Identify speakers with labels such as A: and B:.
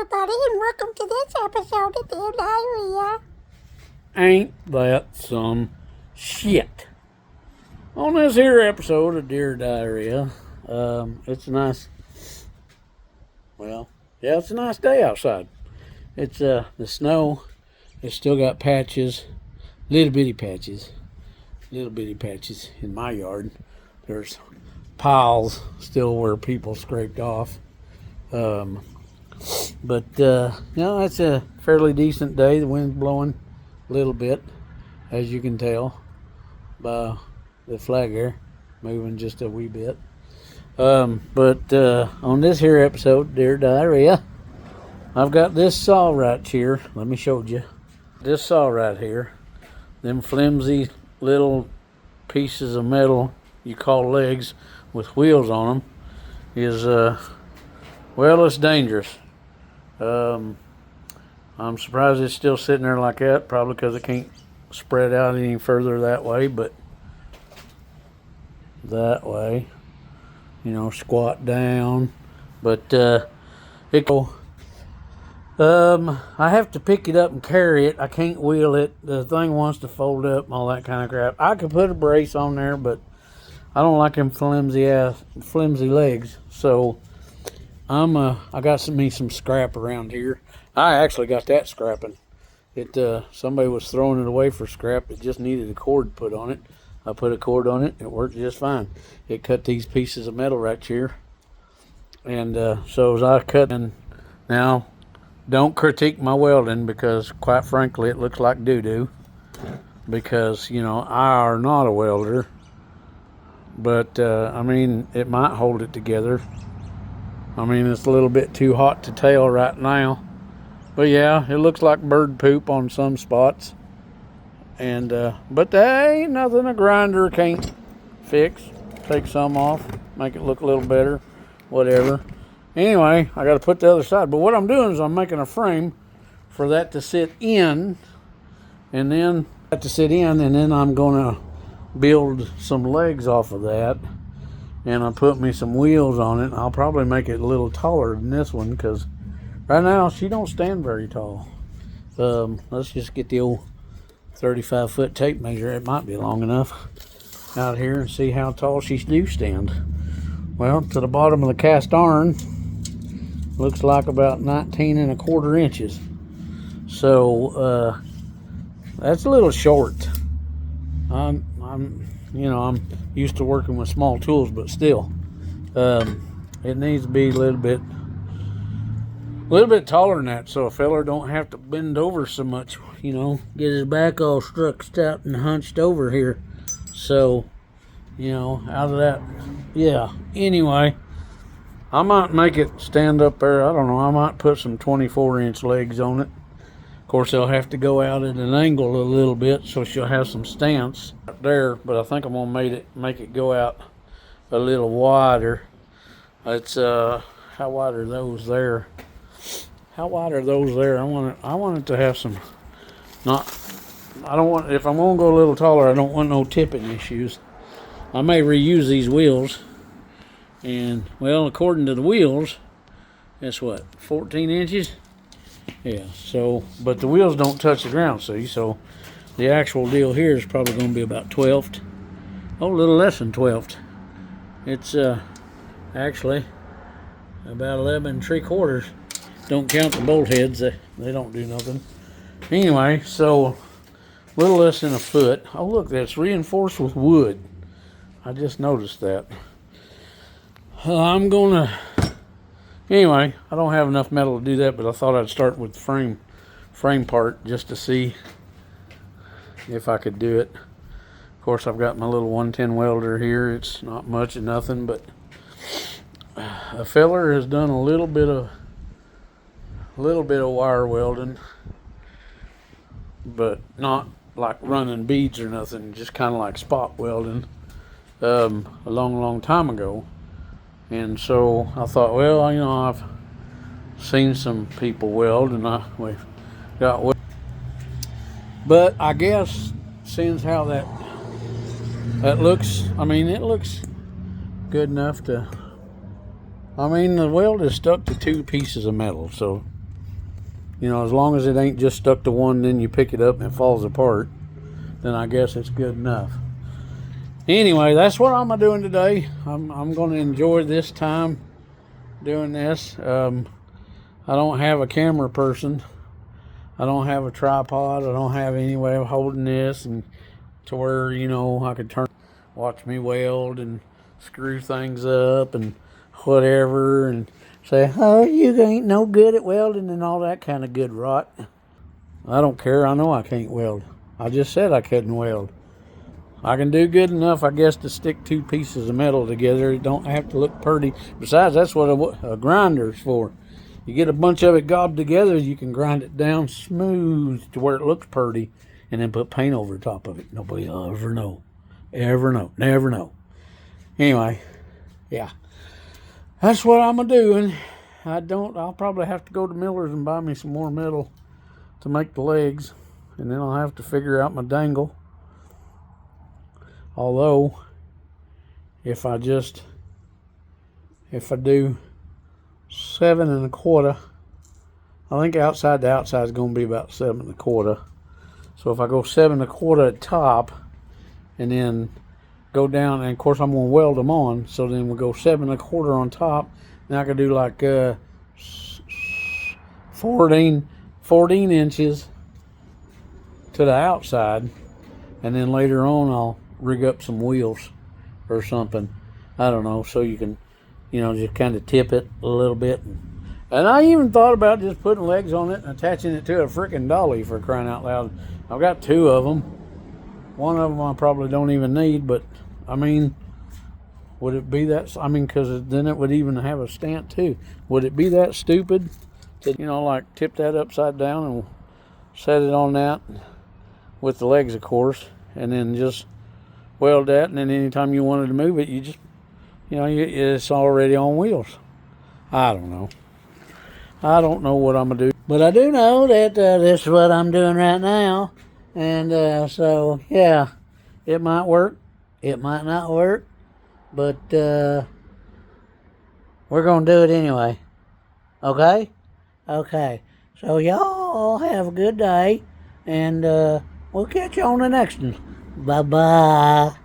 A: everybody, and welcome to this episode of Dear Diarrhea.
B: Ain't that some shit? On this here episode of Dear Diarrhea, it's a nice, it's a nice day outside. It's, the snow, it's still got patches, little bitty patches in my yard. There's piles still where people scraped off. But it's a fairly decent day. The wind's blowing a little bit, as you can tell by the flag air moving just a wee bit. But on this here episode, Dear Diarrhea, I've got this saw right here. Let me show you. This saw right here, them flimsy little pieces of metal you call legs with wheels on them, is it's dangerous. I'm surprised it's still sitting there like that, probably because it can't spread out any further that way, but that way, squat down. But I have to pick it up and carry it. I can't wheel it. The thing wants to fold up and all that kind of crap. I could put a brace on there, but I don't like them flimsy legs. So I got some scrap around here. I actually got that scrapping. Somebody was throwing it away for scrap. It just needed a cord put on it. I put a cord on it. It worked just fine. It cut these pieces of metal right here. And so as I cut, and now don't critique my welding, because quite frankly it looks like doo-doo, because I are not a welder. But it might hold it together. It's a little bit too hot to tell right now. But yeah, it looks like bird poop on some spots. And but there ain't nothing a grinder can't fix. Take some off, make it look a little better, whatever. Anyway, I got to put the other side. But what I'm doing is I'm making a frame for that to sit in. And then I'm going to build some legs off of that. And I put me some wheels on it. I'll probably make it a little taller than this one, because right now she don't stand very tall. Let's just get the old 35-foot tape measure. It might be long enough out here, and see how tall she do stand. Well, to the bottom of the cast iron looks like about 19¼ inches. So that's a little short. I'm used to working with small tools, but still, it needs to be a little bit taller than that, so a feller don't have to bend over so much, get his back all stretched out and hunched over here. So, out of that, yeah. Anyway, I might make it stand up there. I don't know. I might put some 24-inch legs on it. Of course, they'll have to go out at an angle a little bit, so she'll have some stance up there. But I think I'm gonna make it go out a little wider. It's how wide are those there? How wide are those there? I want it to have some. I don't want. If I'm gonna go a little taller, I don't want no tipping issues. I may reuse these wheels, and according to the wheels, that's what, 14 inches. Yeah, so, but the wheels don't touch the ground, see, so the actual deal here is probably going to be about 12th. Oh, a little less than 12th. It's actually about 11¾ Don't count the bolt heads, they don't do nothing. Anyway, so a little less than a foot. Oh, look, that's reinforced with wood. I just noticed that. Anyway, I don't have enough metal to do that, but I thought I'd start with the frame part just to see if I could do it. Of course, I've got my little 110 welder here. It's not much of nothing, but a feller has done a little bit of wire welding, but not like running beads or nothing, just kind of like spot welding a long time ago. And so I thought, I've seen some people weld, and we've got weld. But I guess, since how that looks, it looks good enough to, the weld is stuck to 2 pieces of metal, so You know, as long as it ain't just stuck to one, then you pick it up and it falls apart, then I guess it's good enough. Anyway, that's what I'm doing today. I'm going to enjoy this time doing this. I don't have a camera person. I don't have a tripod. I don't have any way of holding this and to where, you know, I could watch me weld and screw things up and whatever and say, oh, you ain't no good at welding and all that kind of good rot. I don't care. I know I can't weld. I just said I couldn't weld. I can do good enough, I guess, to stick two pieces of metal together. It don't have to look pretty. Besides, that's what a grinder's for. You get a bunch of it gobbed together, you can grind it down smooth to where it looks pretty, and then put paint over the top of it. Nobody will ever know. Ever know. Never know. Anyway, yeah. That's what I'm doing. I'll probably have to go to Miller's and buy me some more metal to make the legs. And then I'll have to figure out my dangle. Although, if I do 7 1/4, I think outside to outside is going to be about 7 1/4. So if I go 7 1/4 at top, and then go down, and of course I'm going to weld them on, so then we'll go 7 1/4 on top, and I can do like 14 inches to the outside, and then later on I'll rig up some wheels or something. I don't know, so you can, you know, just kind of tip it a little bit. And I even thought about just putting legs on it and attaching it to a freaking dolly, for crying out loud. I've got 2 of them. One of them I probably don't even need, but I mean, would it be that, I mean, because then it would even have a stamp too. Would it be that stupid to, you know, like tip that upside down and set it on that with the legs, of course, and then just weld that, and then anytime you wanted to move it, you just, you know, it's already on wheels. I don't know. I don't know what I'm going to do. But I do know that this is what I'm doing right now. And so, yeah, it might work. It might not work. But we're going to do it anyway. Okay? Okay. So y'all have a good day. And we'll catch you on the next one. Bye-bye.